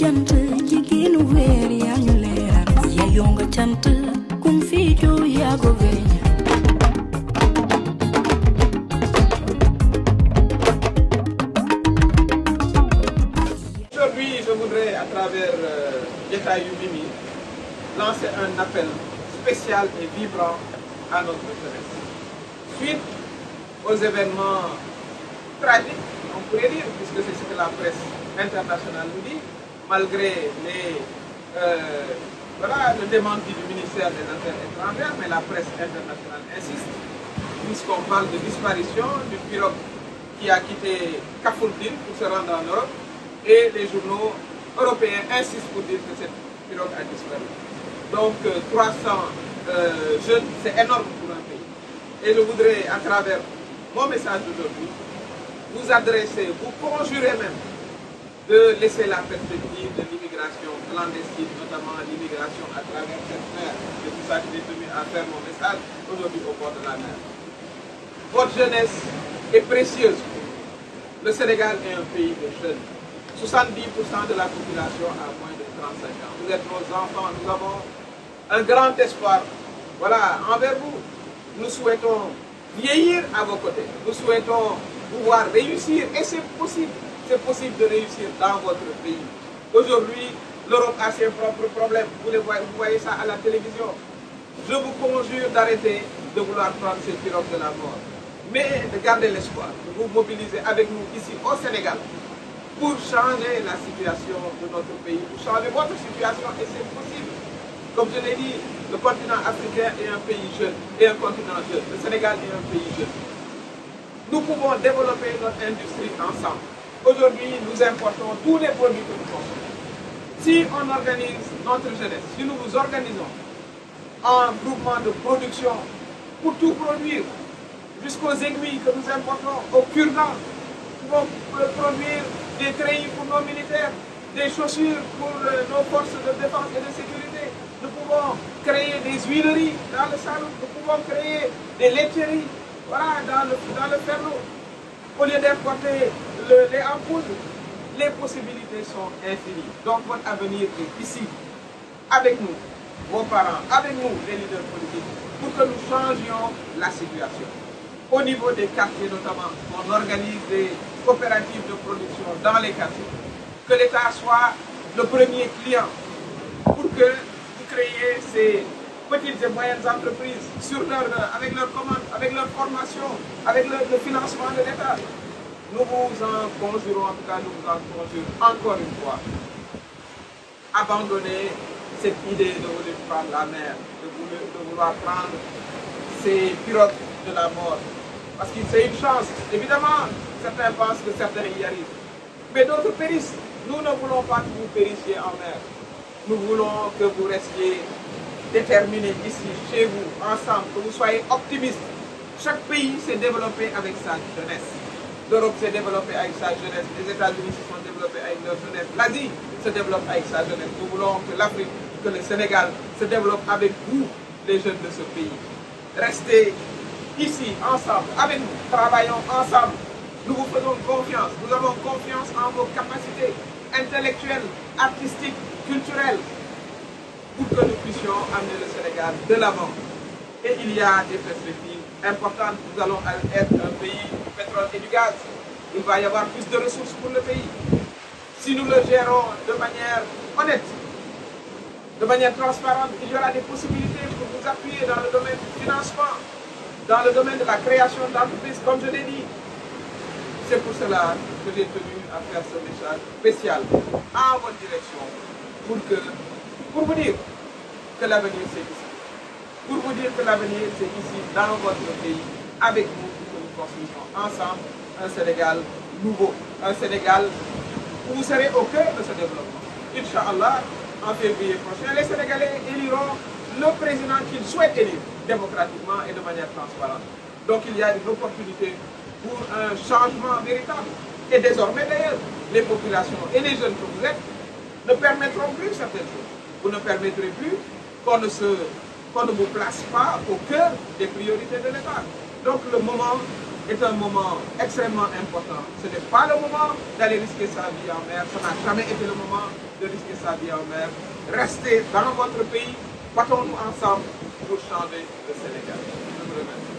cant jigéenu weer yaa ñu leeral yeyoo nga cant kum fi joo yaa ko weñ. Aujourd'hui, je voudrais, à travers Jetaay yu Mimi, lancer un appel spécial et vibrant à notre jeunesse. Suite aux événements tragiques, on pourrait dire, puisque c'est ce que la presse internationale nous dit, malgré le démenti du ministère des Affaires étrangères, mais la presse internationale insiste, puisqu'on parle de disparition d'une pirogue qui a quitté Kafountine pour se rendre en Europe, et les journaux européens insistent pour dire que cette pirogue a disparu. Donc 300 jeunes, c'est énorme pour un pays. Et je voudrais, à travers mon message d'aujourd'hui, vous adresser, vous conjurer même de laisser la perspective de l'immigration clandestine, notamment l'immigration à travers cette mer. C'est tout ça que j'ai tenu à faire mon message aujourd'hui au bord de la mer. Votre jeunesse est précieuse. Le Sénégal est un pays de jeunes. 70% de la population a moins de 35 ans. Vous êtes nos enfants, nous avons un grand espoir. Voilà, envers vous, nous souhaitons vieillir à vos côtés. Nous souhaitons pouvoir réussir, et c'est possible de réussir dans votre pays. Aujourd'hui, l'Europe a ses propres problèmes. Vous voyez ça à la télévision. Je vous conjure d'arrêter de vouloir prendre ces pirogues de la mort, mais de garder l'espoir, de vous mobiliser avec nous ici au Sénégal pour changer la situation de notre pays, pour changer votre situation, et c'est possible. Comme je l'ai dit, le continent africain est un pays jeune, et un continent jeune. Le Sénégal est un pays jeune. Nous pouvons développer notre industrie ensemble. Aujourd'hui, nous importons tous les produits que nous consommons. Si on organise notre jeunesse, si nous nous organisons en groupement de production pour tout produire, jusqu'aux aiguilles que nous importons, aux cure-dents, nous pouvons produire des treillis pour nos militaires, des chaussures pour nos forces de défense et de sécurité. Nous pouvons créer des huileries dans le salon, nous pouvons créer des laiteries, voilà, dans le ferlo. Au lieu d'importer le lait en poudre, les possibilités sont infinies. Donc votre avenir est ici, avec nous, vos parents, avec nous, les leaders politiques, pour que nous changions la situation. Au niveau des quartiers notamment, on organise des coopératives de production dans les quartiers. Que l'État soit le premier client pour que vous créiez ces petites et moyennes entreprises avec leurs commandes, avec leur formation, avec le financement de l'État. Nous vous en conjurons, en tout cas nous vous en conjurons encore une fois. Abandonnez cette idée de vouloir prendre la mer, de vouloir prendre ces pirogues de la mort. Parce que c'est une chance. Évidemment, certains pensent que certains y arrivent. Mais d'autres périssent. Nous ne voulons pas que vous périssiez en mer. Nous voulons que vous restiez déterminés ici, chez vous, ensemble, que vous soyez optimistes. Chaque pays s'est développé avec sa jeunesse. L'Europe s'est développée avec sa jeunesse. Les États-Unis se sont développés avec leur jeunesse. L'Asie se développe avec sa jeunesse. Nous voulons que l'Afrique, que le Sénégal se développe avec vous, les jeunes de ce pays. Restez ici, ensemble, avec nous, travaillons ensemble. Nous vous faisons confiance. Nous avons confiance en vos capacités intellectuelles, artistiques, culturelles, pour que nous puissions amener le Sénégal de l'avant. Et il y a des perspectives importantes. Nous allons être un pays du pétrole et du gaz. Il va y avoir plus de ressources pour le pays. Si nous le gérons de manière honnête, de manière transparente, il y aura des possibilités pour vous appuyer dans le domaine du financement, dans le domaine de la création d'entreprises, comme je l'ai dit. C'est pour cela que j'ai tenu à faire ce message spécial en votre direction, pour vous dire que l'avenir c'est ici. Pour vous dire que l'avenir c'est ici, dans votre pays, avec vous, que nous construisons ensemble un Sénégal nouveau, un Sénégal où vous serez au cœur de ce développement. Inch'Allah, en février prochain, les Sénégalais éliront le président qu'ils souhaitent élire, démocratiquement et de manière transparente. Donc il y a une opportunité pour un changement véritable. Et désormais d'ailleurs, les populations et les jeunes que vous êtes ne permettront plus certaines choses. Vous ne permettrez plus qu'on ne vous place pas au cœur des priorités de l'État. Donc le moment est un moment extrêmement important. Ce n'est pas le moment d'aller risquer sa vie en mer, ça n'a jamais été le moment de risquer sa vie en mer. Restez dans votre pays, battons-nous ensemble pour changer le Sénégal. Je vous remercie.